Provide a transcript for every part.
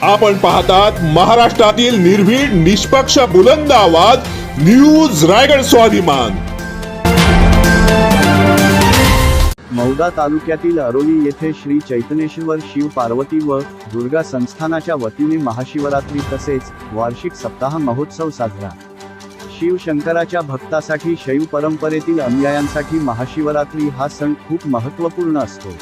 आपण पाहतात महाराष्ट्रातील निर्भीड निष्पक्ष बुलंद आवाज न्यूज रायगड स्वाभिमान। मौदा तालुक्यातील अरोली येथे श्री चैतन्येश्वर शिव पार्वती व दुर्गा संस्थानाच्या वतीने महाशिवरात्री तसेच वार्षिक सप्ताह महोत्सव साजरा। शिवशंकराच्या भक्तासाठी शैव परंपरेतील अनुयायांसाठी महाशिवरात्री हा सण खूप महत्त्वपूर्ण असतो।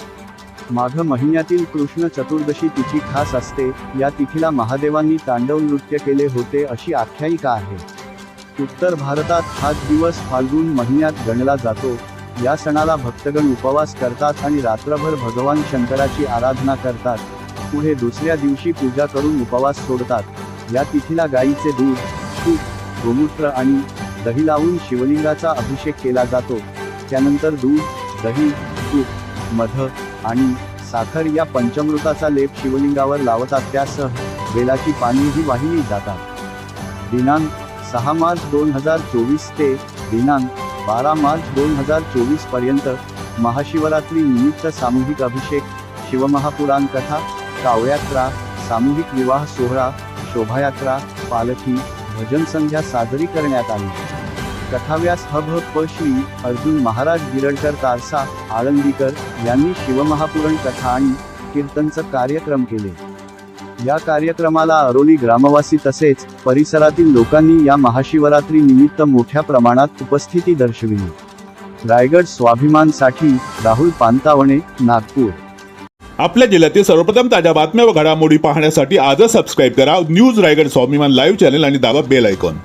माघ महिन्यातील कृष्ण चतुर्दशी तिथी खास असते। या तिथीला महादेवांनी तांडव नृत्य केले होते अशी आख्यायिका आहे। उत्तर भारतात हा दिवस फाल्गुन महिन्यात गणला जातो। या सणाला भक्तगण उपवास करतात आणि रात्रभर भगवान शंकराची आराधना करतात। पुढे दुसऱ्या दिवशी पूजा करून उपवास सोडतात। या तिथीला गायीचे दूध, तूप, गोमूत्र आणि दही लावून शिवलिंगाचा अभिषेक केला जातो। त्यानंतर दूध, दही, तूप, मध आणि साखर या पंचामृताचा लेप शिवलिंगावर लावतात। त्यासह बेलाची पानेही वाहिली जातात। दिनांक 6 मार्च 2024 ते दिनांक 12 मार्च 2024 पर्यंत महाशिवरात्री निमित्त सामूहिक अभिषेक, शिवमहापुराण कथा, कावडयात्रा, सामूहिक विवाह सोहळा, शोभायात्रा, पालखी, भजन संध्या साजरी करण्यात आली। कथाव्यास भ श्री अर्जुन महाराज गिरडकर तारसा आळंदीकर यांनी शिवमहापुराण कथा आणि कीर्तनचं कार्यक्रम केले। या कार्यक्रमाला अरोली ग्रामवासी तसेच परिसरातील लोकांनी या महाशिवरात्री निमित्त मोठ्या प्रमाणात उपस्थिती दर्शविली। रायगड स्वाभिमानसाठी राहुल पांतावणे, नागपूर। आपल्या जिल्ह्यातील सर्वप्रथम ताज्या बातम्या व घडामोडी पाहण्यासाठी आजच सबस्क्राइब करा न्यूज रायगड स्वाभिमान लाईव्ह चॅनल आणि दाबा बेल आयकॉन।